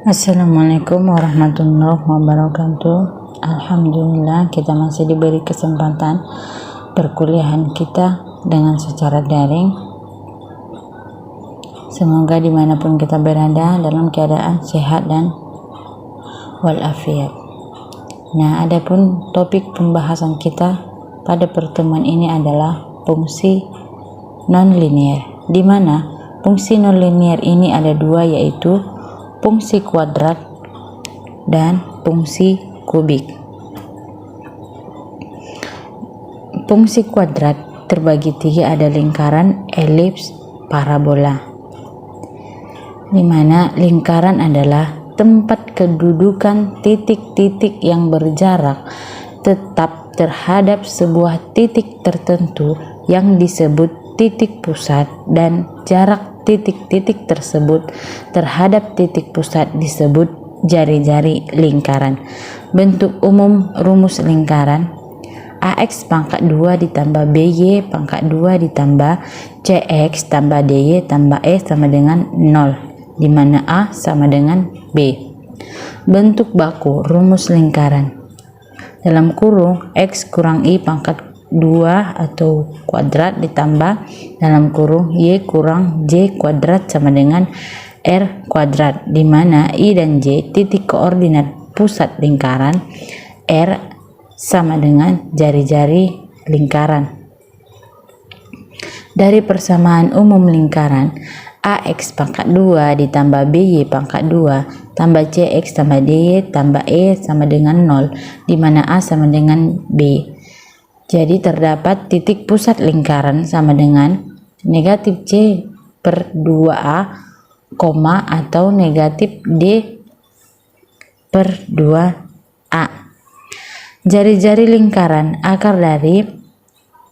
Assalamualaikum warahmatullahi wabarakatuh. Alhamdulillah kita masih diberi kesempatan perkuliahan kita dengan secara daring. Semoga dimanapun kita berada dalam keadaan sehat dan walafiat. Nah, adapun topik pembahasan kita pada pertemuan ini adalah fungsi nonlinear, di mana fungsi nonlinear ini ada dua, yaitu fungsi kuadrat dan fungsi kubik. Fungsi kuadrat terbagi tiga, ada lingkaran, elips, parabola, di mana lingkaran adalah tempat kedudukan titik-titik yang berjarak tetap terhadap sebuah titik tertentu yang disebut titik pusat, dan jarak titik-titik tersebut terhadap titik pusat disebut jari-jari lingkaran. Bentuk umum rumus lingkaran: AX pangkat 2 ditambah BY pangkat 2 ditambah CX tambah DY tambah E sama dengan 0, di mana A sama dengan B. Bentuk baku rumus lingkaran: dalam kurung X kurang Y pangkat 2 atau kuadrat ditambah dalam kurung Y kurang J kuadrat sama dengan R kuadrat, di mana I dan J titik koordinat pusat lingkaran, R sama dengan jari-jari lingkaran. Dari persamaan umum lingkaran, AX pangkat 2 ditambah BY pangkat 2 tambah CX tambah DY tambah E sama dengan 0, di mana A sama dengan B. Jadi terdapat titik pusat lingkaran sama dengan negatif C per 2A, atau negatif D per 2A. Jari-jari lingkaran akar dari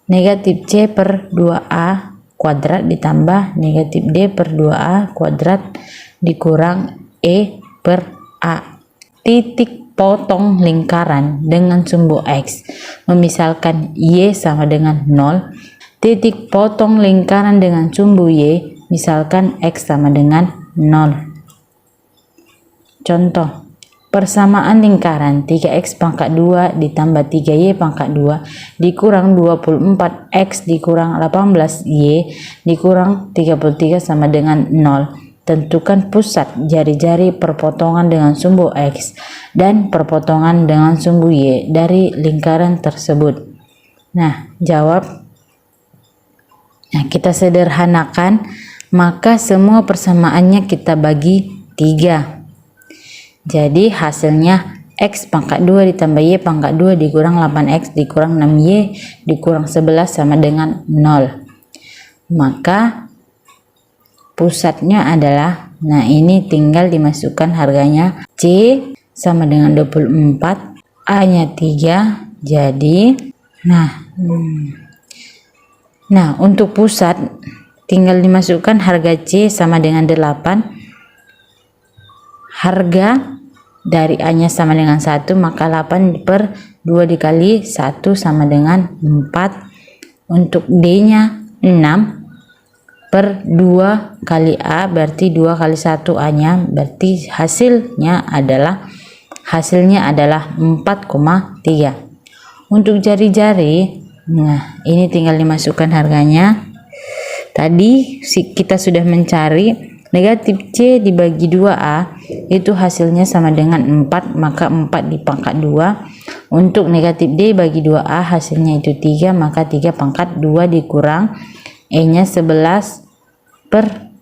negatif C per 2A kuadrat ditambah negatif D per 2A kuadrat dikurang E per A. Titik potong lingkaran dengan sumbu X, memisalkan Y sama dengan 0. Titik potong lingkaran dengan sumbu Y, misalkan X sama dengan 0. Contoh, persamaan lingkaran 3X pangkat 2 ditambah 3Y pangkat 2 dikurang 24X dikurang 18Y dikurang 33 sama dengan 0. Tentukan pusat jari-jari perpotongan dengan sumbu X dan perpotongan dengan sumbu Y dari lingkaran tersebut. Nah, jawab. Nah, kita sederhanakan, maka semua persamaannya kita bagi 3. Jadi hasilnya X pangkat 2 ditambah Y pangkat 2 dikurang 8X dikurang 6Y dikurang 11 sama dengan 0. Maka pusatnya adalah, nah ini tinggal dimasukkan harganya. C sama dengan 24, A nya 3, jadi nah untuk pusat tinggal dimasukkan harga C sama dengan 8, harga dari A nya sama dengan 1, maka 8 per 2 dikali 1 sama dengan 4. Untuk D nya 6 per 2 kali A, berarti 2 kali 1 A nya, berarti hasilnya adalah 4,3. Untuk jari-jari, nah ini tinggal dimasukkan harganya. Tadi kita sudah mencari negatif C dibagi 2A, itu hasilnya sama dengan 4, maka 4 dipangkat 2. Untuk negatif D bagi 2A hasilnya itu 3, maka 3 pangkat 2 dikurang E nya 11 per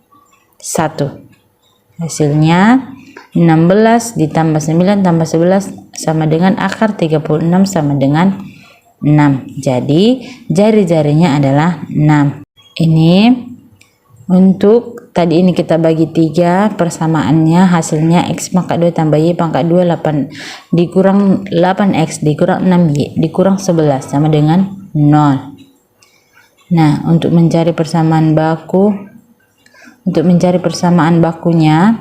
1. Hasilnya 16 ditambah 9 tambah 11 sama dengan akar 36 sama dengan 6. Jadi jari-jarinya adalah 6. Ini untuk tadi ini kita bagi 3, persamaannya hasilnya X pangkat 2 tambah Y pangkat 2 8 dikurang 8X dikurang 6Y dikurang 11 sama dengan 0. Nah, untuk mencari persamaan bakunya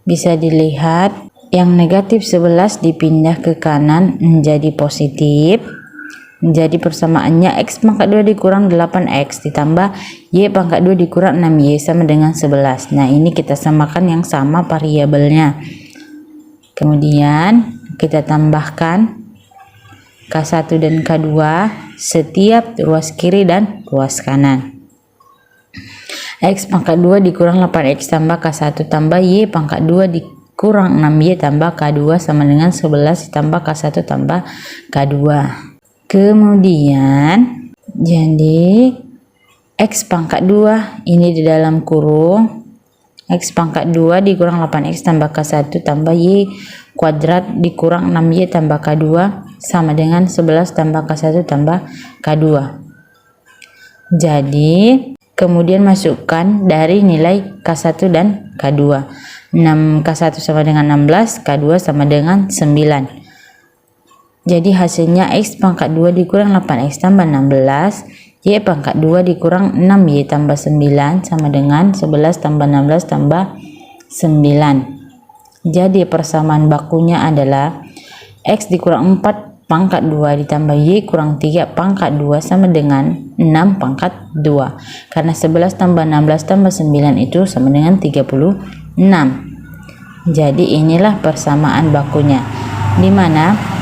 bisa dilihat yang negatif 11 dipindah ke kanan menjadi positif, Jadi persamaannya X pangkat 2 dikurang 8X ditambah Y pangkat 2 dikurang 6Y sama dengan 11. Nah, ini kita samakan yang sama variabelnya. Kemudian kita tambahkan K1 dan K2 setiap ruas kiri dan ruas kanan. X pangkat 2 dikurang 8X tambah K1 tambah Y pangkat 2 dikurang 6Y tambah K2 sama dengan 11 ditambah K1 tambah K2. Kemudian jadi X pangkat 2 ini di dalam kurung X pangkat 2 dikurang 8X tambah K1 tambah Y kuadrat dikurang 6Y tambah K2 sama dengan 11 tambah K1 tambah K2. Jadi kemudian masukkan dari nilai K1 dan K2. 6K1 sama dengan 16, K2 sama dengan 9. Jadi hasilnya X pangkat 2 dikurang 8X tambah 16, Y pangkat 2 dikurang 6Y tambah 9 sama dengan 11 tambah 16 tambah 9. Jadi persamaan bakunya adalah X dikurang 4 pangkat 2 ditambah Y kurang 3 pangkat 2 sama dengan 6 pangkat 2. Karena 11 tambah 16 tambah 9 itu sama dengan 36. Jadi inilah persamaan bakunya, dimana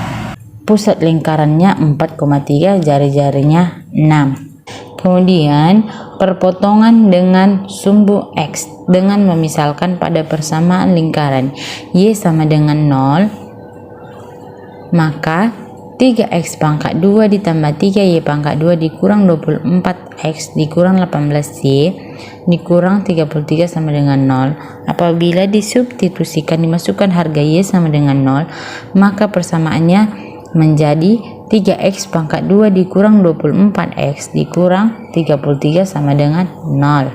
pusat lingkarannya 4,3, jari-jarinya 6. Kemudian perpotongan dengan sumbu X dengan memisalkan pada persamaan lingkaran Y sama dengan 0, maka 3X pangkat 2 ditambah 3Y pangkat 2 dikurang 24X dikurang 18Y dikurang 33 sama dengan 0. Apabila disubstitusikan dimasukkan harga Y sama dengan 0, maka persamaannya menjadi 3X pangkat 2 dikurang 24X dikurang 33 sama dengan 0.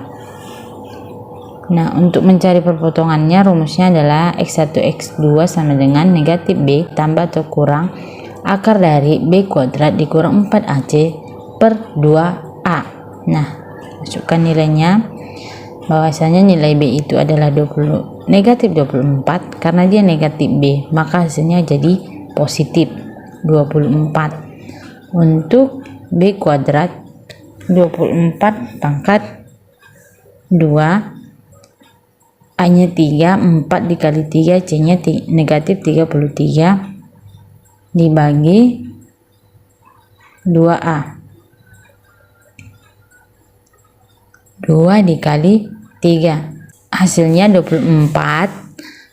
Nah, untuk mencari perpotongannya rumusnya adalah X1 X2 sama dengan negatif B tambah atau kurang akar dari B kuadrat dikurang 4AC per 2A. Nah, masukkan nilainya. Bahwasanya nilai B itu adalah negatif 24 karena dia negatif B, maka hasilnya jadi positif 24. Untuk B kuadrat 24 pangkat 2 A nya 3, 4 dikali 3 C nya negatif 33 dibagi 2A, 2 dikali 3 hasilnya 24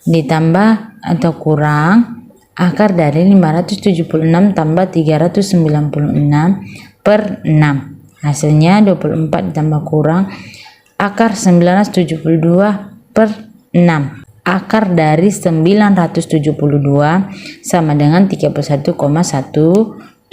ditambah atau kurang akar dari 576 tambah 396 per 6. Hasilnya 24 ditambah kurang akar 972 per 6. Akar dari 972 sama dengan 31,177.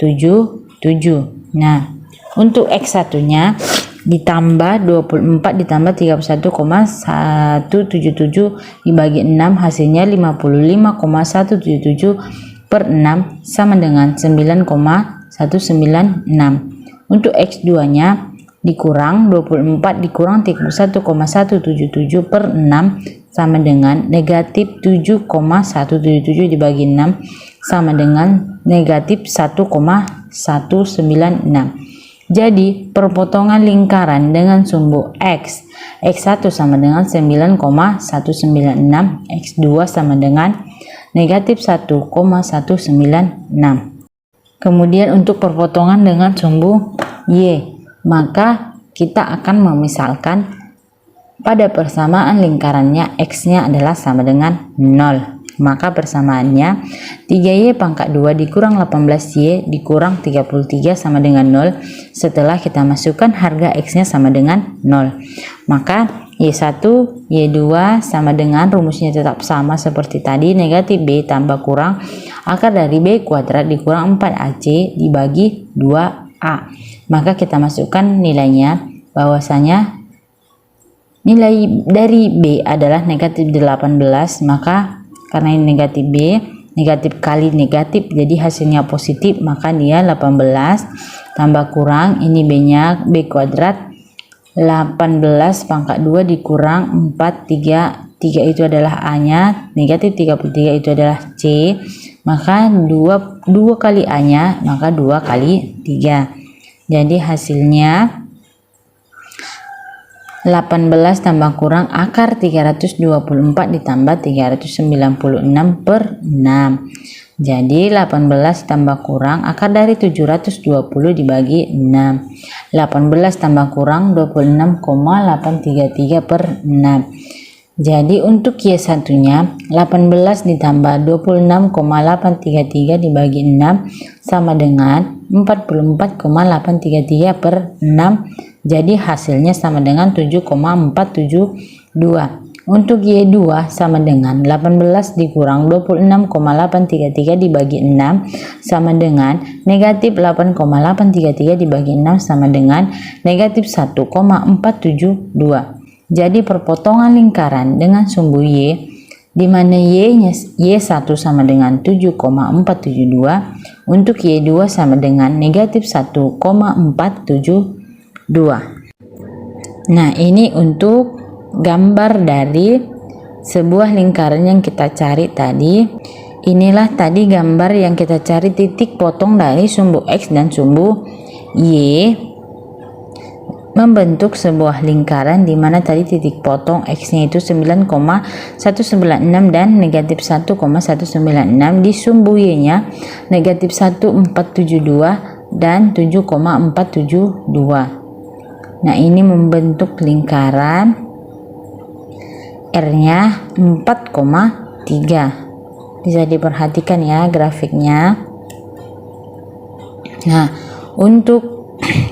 Nah, untuk X1 nya ditambah 24 ditambah 31,177 dibagi 6 hasilnya 55,177 per 6 sama dengan 9,196. Untuk X2 nya dikurang 24 dikurang 31,177 per 6 sama dengan negatif 7,177 dibagi 6 sama dengan negatif 1,196. Jadi perpotongan lingkaran dengan sumbu X, X1 sama dengan 9,196, X2 sama dengan negatif 1,196. Kemudian untuk perpotongan dengan sumbu Y, maka kita akan memisalkan pada persamaan lingkarannya X-nya adalah sama dengan 0. Maka persamaannya 3Y pangkat 2 dikurang 18Y dikurang 33 sama dengan 0. Setelah kita masukkan harga X nya sama dengan 0, maka Y1 Y2 sama dengan rumusnya tetap sama seperti tadi, negatif B tambah kurang akar dari B kuadrat dikurang 4AC dibagi 2A. Maka kita masukkan nilainya, bahwasanya nilai dari B adalah negatif 18, maka karena ini negatif B, negatif kali negatif, jadi hasilnya positif, maka dia 18 tambah kurang, ini B nya B kuadrat 18 pangkat 2 dikurang 4, 3 itu adalah A nya, negatif 33 itu adalah C, maka 2 kali A nya maka 2 kali 3. Jadi hasilnya 18 tambah kurang akar 324 ditambah 396 per 6. Jadi 18 tambah kurang akar dari 720 dibagi 6. 18 tambah kurang 26,833 per 6. Jadi untuk Y1 nya 18 ditambah 26,833 dibagi 6 sama dengan 44,833 per 6. Jadi hasilnya sama dengan 7,472. Untuk Y2 sama dengan 18 dikurang 26,833 dibagi 6 sama dengan negatif 8,833 dibagi 6 sama dengan negatif 1,472. Jadi perpotongan lingkaran dengan sumbu Y di mana Y1 sama dengan 7,472, untuk Y2 sama dengan negatif 1,472. Nah, ini untuk gambar dari sebuah lingkaran yang kita cari tadi. Inilah tadi gambar yang kita cari titik potong dari sumbu X dan sumbu Y membentuk sebuah lingkaran di mana tadi titik potong X-nya itu 9,196 dan negatif 1,196, di sumbu Y-nya negatif 1,472 dan 7,472. Nah, ini membentuk lingkaran R-nya 4,3. Bisa diperhatikan ya grafiknya. Nah, untuk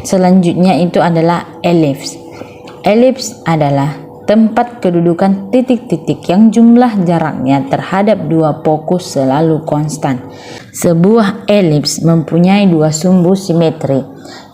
selanjutnya itu adalah elips. Elips adalah tempat kedudukan titik-titik yang jumlah jaraknya terhadap dua fokus selalu konstan. Sebuah elips mempunyai dua sumbu simetri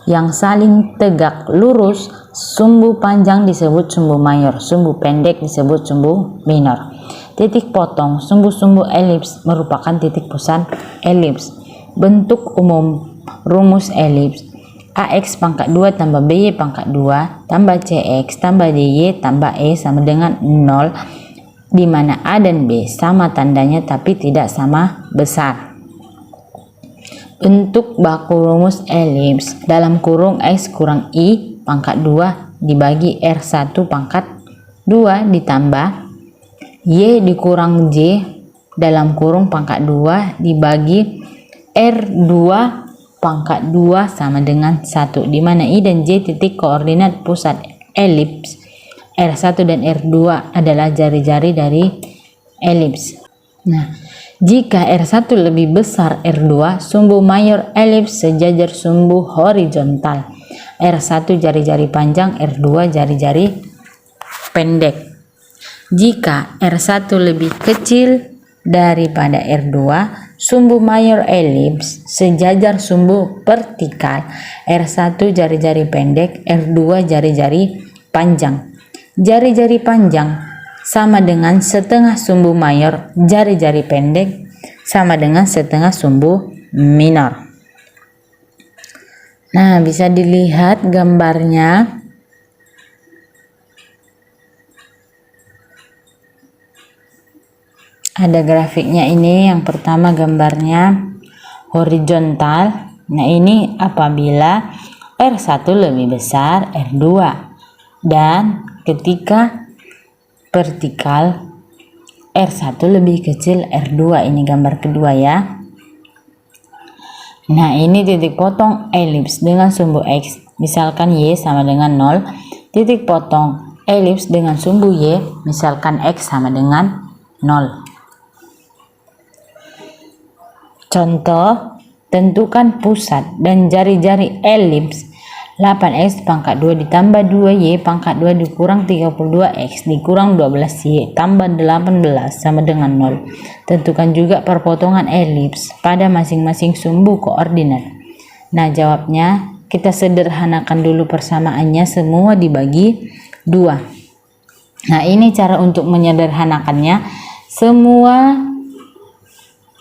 yang saling tegak lurus. Sumbu panjang disebut sumbu mayor, sumbu pendek disebut sumbu minor. Titik potong sumbu-sumbu elips merupakan titik pusat elips. Bentuk umum rumus elips: AX pangkat 2 tambah BY pangkat 2 tambah CX tambah DY tambah E sama dengan 0, di mana A dan B sama tandanya tapi tidak sama besar. Bentuk baku rumus elips: dalam kurung X kurang I pangkat 2 dibagi R1 pangkat 2 ditambah Y dikurang J dalam kurung pangkat 2 dibagi R2 pangkat 2 sama dengan 1, di mana I dan J titik koordinat pusat elips. R1 dan R2 adalah jari-jari dari elips. Nah, jika R1 lebih besar R2, sumbu mayor elips sejajar sumbu horizontal. R1 jari-jari panjang, R2 jari-jari pendek. Jika R1 lebih kecil daripada R2, sumbu mayor elips sejajar sumbu vertikal. R1 jari-jari pendek, R2 jari-jari panjang. Jari-jari panjang sama dengan setengah sumbu mayor, jari-jari pendek sama dengan setengah sumbu minor. Nah, bisa dilihat gambarnya. Ada grafiknya ini. Yang pertama gambarnya horizontal. Nah, ini apabila R1 lebih besar R2, dan ketika vertikal R1 lebih kecil R2. Ini gambar kedua ya. Nah, ini titik potong elips dengan sumbu X, misalkan Y sama dengan 0. Titik potong elips dengan sumbu Y, misalkan X sama dengan 0. Contoh, tentukan pusat dan jari-jari elips. 8X pangkat 2 ditambah 2Y pangkat 2 dikurang 32X dikurang 12Y tambah 18 sama dengan 0. Tentukan juga perpotongan elips pada masing-masing sumbu koordinat. Nah, jawabnya kita sederhanakan dulu persamaannya, semua dibagi 2. Nah, ini cara untuk menyederhanakannya. Semua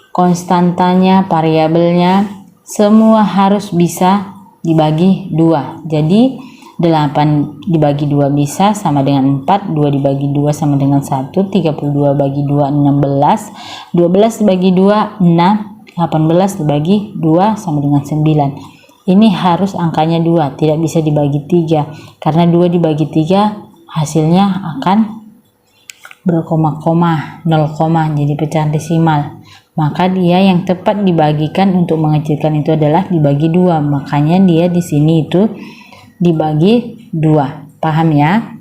konstantanya, variabelnya, semua harus bisa dibagi 2. Jadi 8 dibagi 2 bisa sama dengan 4, 2 dibagi 2 sama dengan 1, 32 bagi 2 16, 12 dibagi 2 6, 18 dibagi 2 sama dengan 9. Ini harus angkanya 2, tidak bisa dibagi 3 karena 2 dibagi 3 hasilnya akan berkoma-koma, 0, jadi pecahan desimal. Maka dia yang tepat dibagikan untuk mengecilkan itu adalah dibagi 2. Makanya dia di sini itu dibagi 2. Paham ya?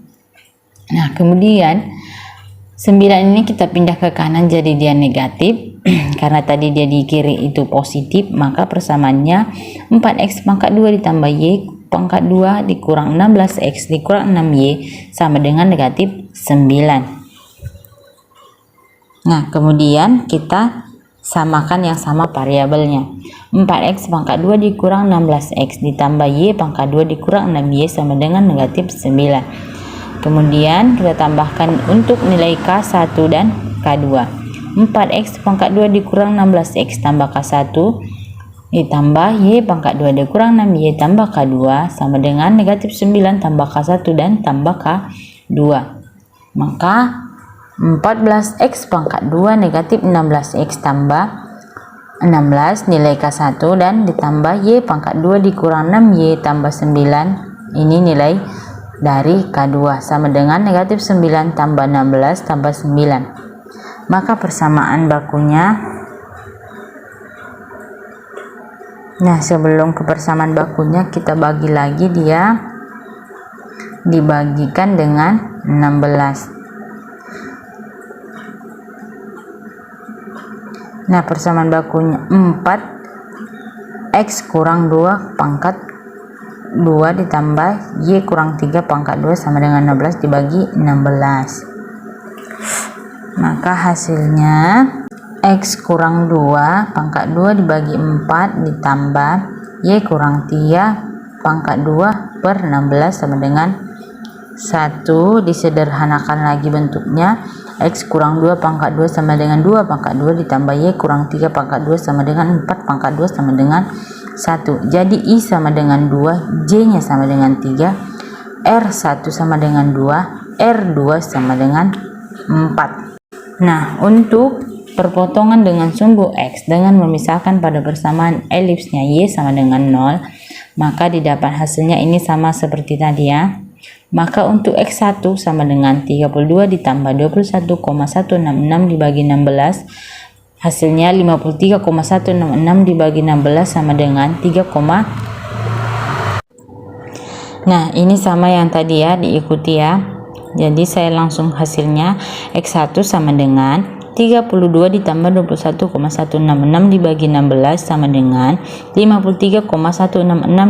Nah, kemudian 9 ini kita pindah ke kanan jadi dia negatif. Karena tadi dia di kiri itu positif, maka persamaannya 4x pangkat 2 ditambah y pangkat 2 dikurang 16x dikurang 6y sama dengan negatif 9. Nah, kemudian kita samakan yang sama variabelnya. 4x pangkat 2 dikurang 16x ditambah y pangkat 2 dikurang 6y sama dengan negatif 9. Kemudian kita tambahkan untuk nilai K1 dan K2. 4x pangkat 2 dikurang 16x tambah K1 ditambah y pangkat 2 dikurang 6y tambah K2 sama dengan negatif 9 tambah K1 dan tambah K2. Maka 14x pangkat 2 negatif 16x tambah 16 nilai K1 dan ditambah y pangkat 2 dikurang 6y tambah 9, ini nilai dari K2 sama dengan negatif 9 tambah 16 tambah 9. Maka persamaan bakunya, nah sebelum ke persamaan bakunya kita bagi lagi, dia dibagikan dengan 16. Nah, persamaan bakunya 4x kurang 2 pangkat 2 ditambah y kurang 3 pangkat 2 sama dengan 16 dibagi 16. Maka hasilnya x kurang 2 pangkat 2 dibagi 4 ditambah y kurang 3 pangkat 2 per 16 sama dengan 1. Disederhanakan lagi bentuknya, x kurang 2 pangkat 2 sama dengan 2 pangkat 2 ditambah y kurang 3 pangkat 2 sama dengan 4 pangkat 2 sama dengan 1. Jadi I sama dengan 2, J nya sama dengan 3, R1 sama dengan 2, R2 sama dengan 4. Nah, untuk perpotongan dengan sumbu X dengan memisahkan pada persamaan elipsnya Y sama dengan 0, maka didapat hasilnya ini sama seperti tadi ya. Maka untuk X1 sama dengan 32 ditambah 21,166 dibagi 16, hasilnya 53,166 dibagi 16 sama dengan 3, nah ini sama yang tadi ya, diikuti ya. Jadi saya langsung hasilnya X1 sama dengan 32 ditambah 21,166 dibagi 16 sama dengan 53,166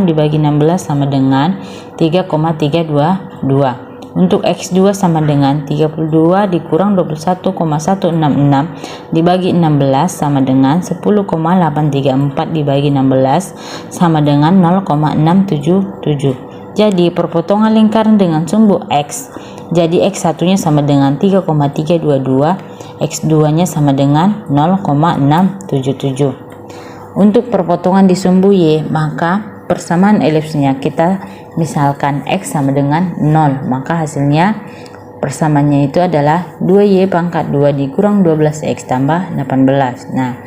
dibagi 16 sama dengan 3,322. Untuk X2 sama dengan 32 dikurang 21,166 dibagi 16 sama dengan 10,834 dibagi 16 sama dengan 0,677. Jadi perpotongan lingkaran dengan sumbu X, jadi X1 nya sama dengan 3,322, X2 nya sama dengan 0,677. Untuk perpotongan di sumbu Y, maka persamaan elipsnya kita misalkan X sama dengan 0, maka hasilnya persamaannya itu adalah 2Y pangkat 2 dikurang 12X tambah 18. Nah,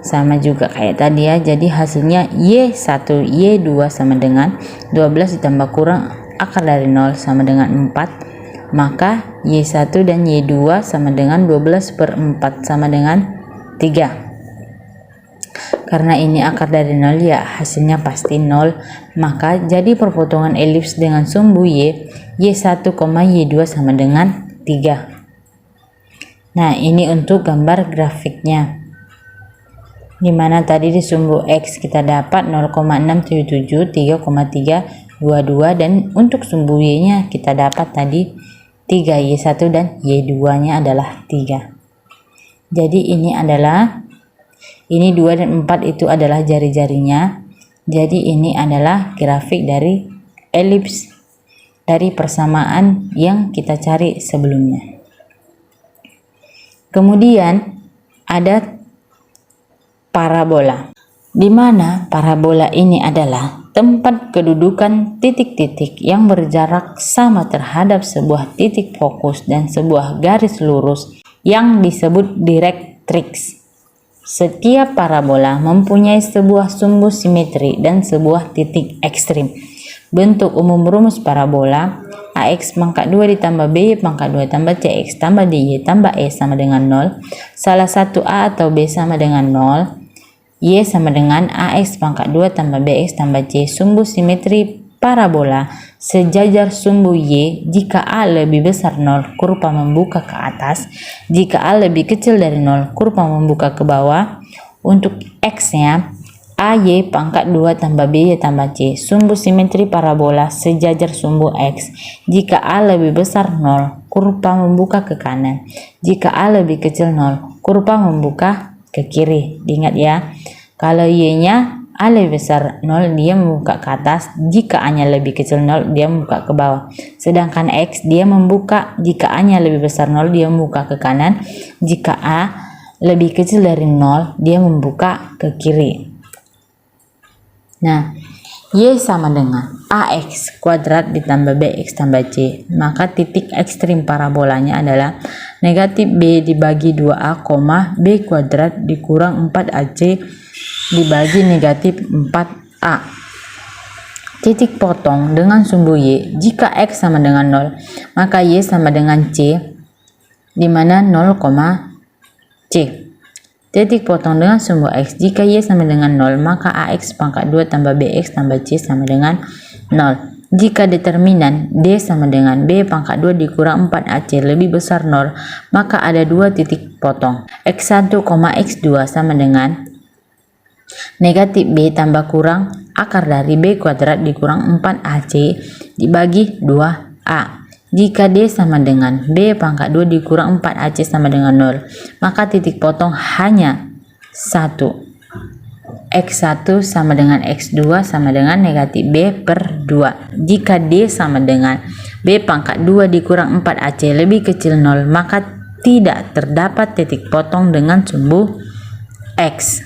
sama juga kayak tadi ya, jadi hasilnya Y1 Y2 sama dengan 12 ditambah kurang akar dari 0 sama dengan 4, maka Y1 dan Y2 sama dengan 12 per 4 sama dengan 3. Karena ini akar dari 0 ya hasilnya pasti 0, maka jadi perpotongan elips dengan sumbu Y1, Y2 sama dengan 3. Nah, ini untuk gambar grafiknya, dimana tadi di sumbu X kita dapat 0,677, 3,322, dan untuk sumbu Y nya kita dapat tadi 3, Y1 dan Y2 nya adalah 3. Jadi ini 2 dan 4 itu adalah jari-jarinya. Jadi ini adalah grafik dari elips dari persamaan yang kita cari sebelumnya. Kemudian ada parabola, di mana parabola ini adalah tempat kedudukan titik-titik yang berjarak sama terhadap sebuah titik fokus dan sebuah garis lurus yang disebut direktrix. Setiap parabola mempunyai sebuah sumbu simetri dan sebuah titik ekstrim. Bentuk umum rumus parabola: AX pangkat 2 ditambah BY pangkat 2 tambah CX tambah DY tambah E sama dengan 0. Salah satu A atau B sama dengan 0. Y sama dengan AX pangkat 2 tambah BX tambah C. Sumbu simetri parabola sejajar sumbu Y jika A lebih besar 0, kurva membuka ke atas. Jika A lebih kecil dari 0, kurva membuka ke bawah. Untuk X-nya, AY pangkat 2 tambah BY tambah C. Sumbu simetri parabola sejajar sumbu X. Jika A lebih besar 0, kurva membuka ke kanan. Jika A lebih kecil 0, kurva membuka ke kiri. Diingat ya, kalau Y-nya A lebih besar 0, dia membuka ke atas. Jika A-nya lebih kecil 0, dia membuka ke bawah. Sedangkan X, dia membuka, jika A-nya lebih besar 0, dia membuka ke kanan. Jika A lebih kecil dari 0, dia membuka ke kiri. Nah, Y sama dengan AX kuadrat ditambah BX tambah C. Maka titik ekstrim parabolanya adalah negatif B dibagi 2A, B kuadrat dikurang 4AC dibagi negatif 4A. Titik potong dengan sumbu Y. Jika X sama dengan 0, maka Y sama dengan C, di mana 0, C. Titik potong dengan sumbu X. Jika Y sama dengan 0, maka AX pangkat 2 tambah BX tambah C sama dengan 0. Jika determinan D sama dengan B pangkat 2 dikurang 4AC lebih besar 0, maka ada dua titik potong. X1, X2 sama dengan negatif B tambah kurang akar dari B kuadrat dikurang 4AC dibagi 2A. Jika D sama dengan B pangkat 2 dikurang 4AC sama dengan 0, maka titik potong hanya 1. X1 sama dengan X2 sama dengan negatif B per 2. Jika D sama dengan B pangkat 2 dikurang 4AC lebih kecil 0, maka tidak terdapat titik potong dengan sumbu X.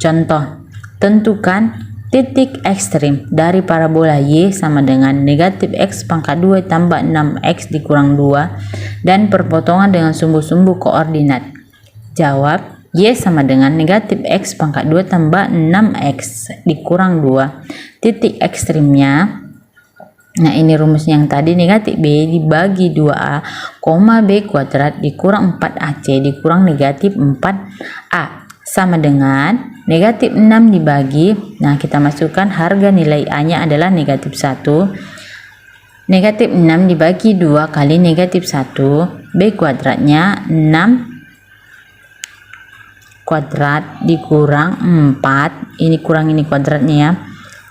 Contoh, tentukan titik ekstrim dari parabola Y sama dengan negatif X pangkat 2 tambah 6X dikurang 2 dan perpotongan dengan sumbu-sumbu koordinat. Jawab, Y sama dengan negatif X pangkat 2 tambah 6X dikurang 2. Titik ekstrimnya, nah ini rumusnya yang tadi, negatif B dibagi 2A, B kuadrat dikurang 4AC dikurang negatif 4A. Sama dengan negatif 6 dibagi, nah kita masukkan harga nilai A nya adalah negatif 1. Negatif 6 dibagi 2 kali negatif 1, B kuadratnya 6 kuadrat dikurang 4, ini kurang ini kuadratnya ya,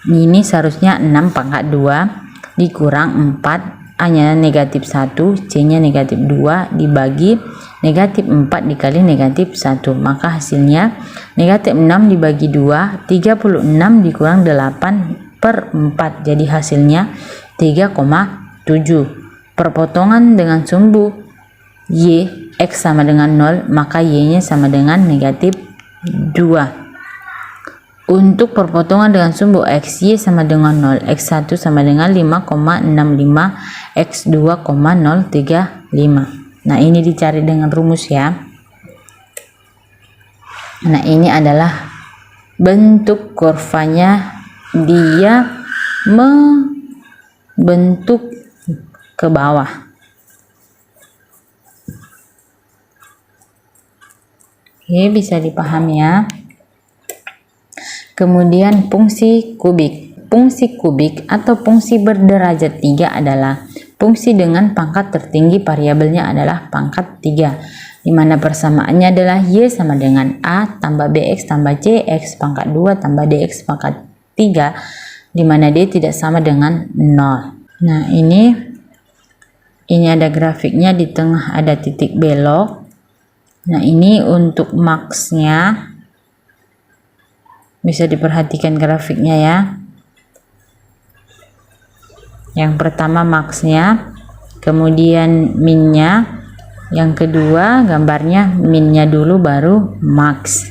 ini seharusnya 6 pangkat 2 dikurang 4, A nya negatif 1, C nya negatif 2 dibagi negatif 4 dikali negatif 1, maka hasilnya negatif 6 dibagi 2, 36 dikurang 8 per 4, jadi hasilnya 3,7. Perpotongan dengan sumbu Y, X sama dengan 0, maka Y nya sama dengan negatif 2. Untuk perpotongan dengan sumbu X, Y sama dengan 0, X1 sama dengan 5,65, X2, 035. Nah ini dicari dengan rumus ya. Nah ini adalah bentuk kurvanya, dia membentuk ke bawah. Oke, bisa dipahami ya. Kemudian fungsi kubik. Fungsi kubik atau fungsi berderajat 3 adalah fungsi dengan pangkat tertinggi, variabelnya adalah pangkat 3, di mana persamaannya adalah Y sama dengan A tambah BX tambah C, X pangkat 2 tambah DX pangkat 3, di mana D tidak sama dengan 0. Nah ini ada grafiknya, di tengah ada titik belok. Nah ini untuk maksnya, bisa diperhatikan grafiknya ya. Yang pertama maksnya, kemudian minnya, yang kedua gambarnya minnya dulu baru max.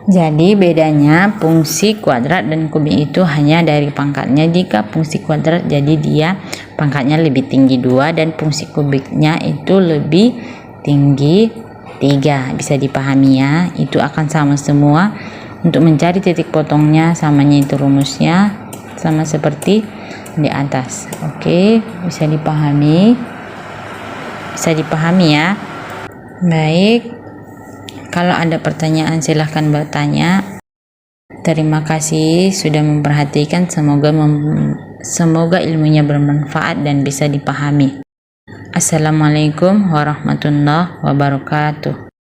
Jadi bedanya fungsi kuadrat dan kubik itu hanya dari pangkatnya. Jika fungsi kuadrat jadi dia pangkatnya lebih tinggi 2 dan fungsi kubiknya itu lebih tinggi 3. Bisa dipahami ya, itu akan sama semua. Untuk mencari titik potongnya samanya itu rumusnya sama seperti di atas. Oke, bisa dipahami? Bisa dipahami ya? Baik, kalau ada pertanyaan silahkan bertanya. Terima kasih sudah memperhatikan, semoga ilmunya bermanfaat dan bisa dipahami. Assalamualaikum warahmatullahi wabarakatuh.